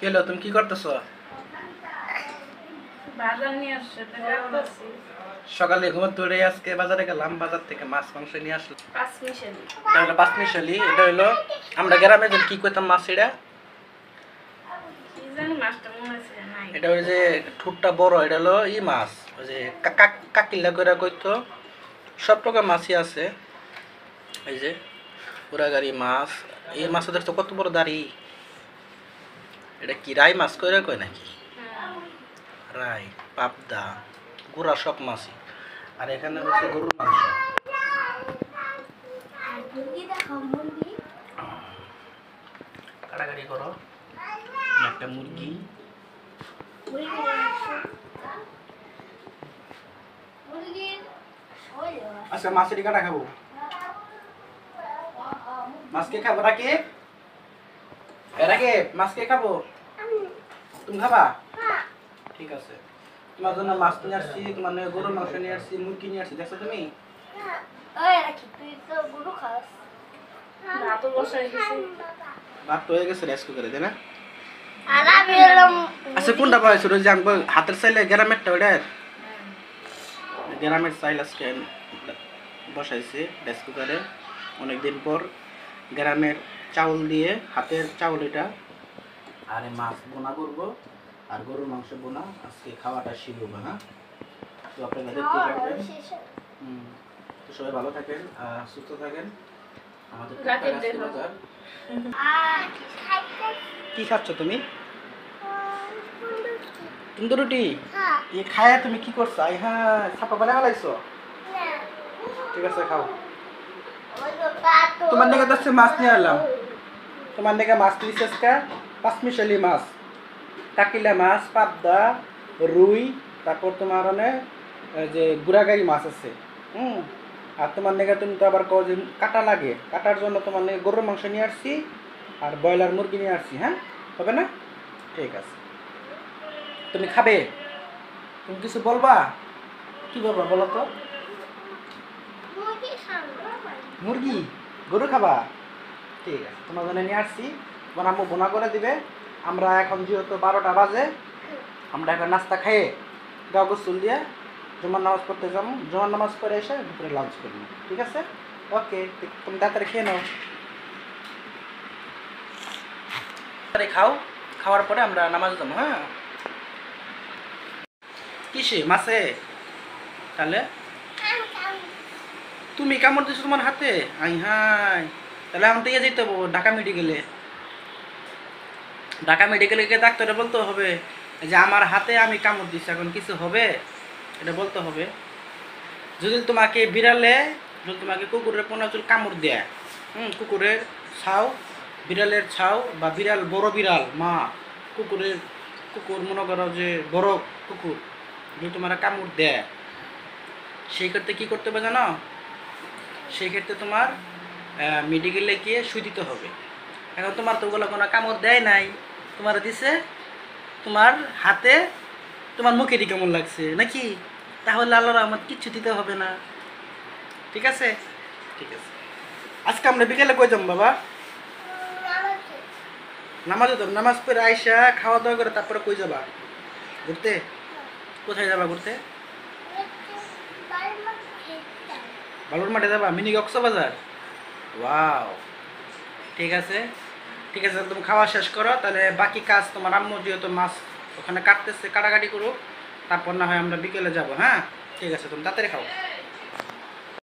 কেলো তুমি কি করতেছো? বাজার নিয়ে আসছে কাটতেছি। সকালে ঘুম তুলে আজকে বাজারে গেলাম, বাজার থেকে মাছ মাংস নিয়ে আসলাম। পাঁচমিশালি এটা হলো পাঁচমিশালি। এটা হলো আমরা গ্রামে যে কি কইতাম মাছ, এটা কি জানি মাছটা মনে আছে নাই। এটা ওই যে ঠুটটা বড়, এটা হলো ই মাছ, ওই যে কাকিল্লা করে কইতো। সব প্রকার মাছই আছে। এই যে পুরাগাড়ি মাছ। এই মাছ দেখছো কত বড় দাড়ি। এটা কি রাই মাছ কইরা কয় নাকি? রাই, পাবদা, গুড়া সব মাছই। আর এখানে হচ্ছে গরুর মাংস। কাটাকাটি করো। একটা মুরগি। আচ্ছা মাছের কাটা খাবো। মাছ কে খাবো? রাকে রাকে মাছ কে খাবো? তুমি খাবা? ঠিক আছে, তোমার জন্য মাছ নিয়ে আসছি, তোমার গরুর মাংস নিয়ে আসছি, মুরগি নিয়ে আসছি। দেখছো তুমি? ভাতও বসাই দিছি। ভাত তো হয়ে গেছে রাইস কুকারে, তাই না? আচ্ছা কোনটা পাইছো? ওই যে হাতের চাইলে গ্রামেরটা, ওইটা গ্রামের চাইল আজকে বসাইছি রাইস কুকারে। অনেকদিন পর গ্রামের চাউল দিয়ে, হাতের চাউল এটা। আর মাছ বোনা করবো, আর গরুর মাংস বোনা। আজকে খাওয়াটা শিখবো। হ্যাঁ, তো আপনারা দেখতে পারবেন। তো সবাই ভালো থাকেন, সুস্থ থাকেন। আমাদের বাজার। কি খাচ্ছ তুমি? তন্দুর রুটি? এ খায়া তুমি কি করছো? আই হ্যাঁ, ছাপা বানা ফেলাইছো? ঠিক আছে, খাও। তোমার নাকি তো মাছ নিয়ে এলাম। তোমার নাকি মাছ নিয়েছে আজকে পাঁচমিশালি মাছ, কাকিলা মাছ, পাবদা, রুই, তারপর তোমার যে গুড়াগাড়ি মাছ আছে। আর তোমার নাকি তুমি তো আবার কদিন কাটা লাগে, কাটার জন্য তোমার নাকি গরুর মাংস নিয়ে আসছি আর ব্রয়লার মুরগি নিয়ে আসছি। হ্যাঁ, হবে না? ঠিক আছে, তুমি খাবে? তুমি কিছু বলবা? কি বলবা বলো তো? মুরগি, গরু খাবা? ঠিক আছে, তোমার জন্য নিয়ে আসছি। তোমার আম্মু বোনা করে দিবে। আমরা এখন যেহেতু 12টা বাজে, আমরা এখন নাস্তা খেয়ে গাও গোসল দিয়ে জুমার নামাজ পড়তে যাবো। জুমার নামাজ পড়ে এসে দুপুরে লাঞ্চ করবো। ঠিক আছে? ওকে, তুমি তাড়াতাড়ি খেয়ে নাও। তাড়াতাড়ি খাও, খাওয়ার পরে আমরা নামাজ যাবো। হ্যাঁ, কিসে? মাছে? তাহলে তুমি কামড় দিছো তোমার হাতে? আই হাই, তাহলে এখন থেকে যেতে হবো ঢাকা মেডিকেলে। ঢাকা মেডিকেলে গিয়ে ডাক্তারে বলতে হবে যে আমার হাতে আমি কামড় দিচ্ছি, এখন কিছু হবে এটা বলতে হবে। যদি তোমাকে বিড়ালে, যদি তোমাকে কুকুরের পোনাচুল কামড় দেয়, কুকুরের ছাও, বিড়ালের ছাও, বা বিড়াল, বড় বিড়াল মা, কুকুর মনে করো যে বড় কুকুর যদি তোমার কামড় দেয়, সেই ক্ষেত্রে কী করতে হবে জানো? সেই ক্ষেত্রে তোমার মেডিকেলে গিয়ে সুই দিতে হবে। এখন তোমার তো ওগুলো কোনো কামড় দেয় নাই, তোমার দিছে তোমার হাতে, তোমার মুখেরই কেমন লাগছে নাকি? তাহলে আল্লাহর রহমত কিচ্ছু দিতে হবে না। ঠিক আছে? ঠিক আছে, আজকে আমরা বিকেলে কই যাবো বাবা? নামাজে তো, নামাজ পড়ে আইসা খাওয়া দাওয়া করে তারপরে কই যাবা? ঘুরতে? কোথায় যাবা ঘুরতে? বালুর মাঠে যাবা? মিনি কক্সবাজার? ওয়াও, ঠিক আছে, ঠিক আছে, তুমি খাওয়া শেষ করো। তাহলে বাকি কাজ তোমার আম্মু যেহেতু মাছ ওখানে কাটতেছে, কাটাকাটি করো, তারপর না হয় আমরা বিকেলে যাবো। হ্যাঁ, ঠিক আছে, তুমি তাড়াতাড়ি খাও।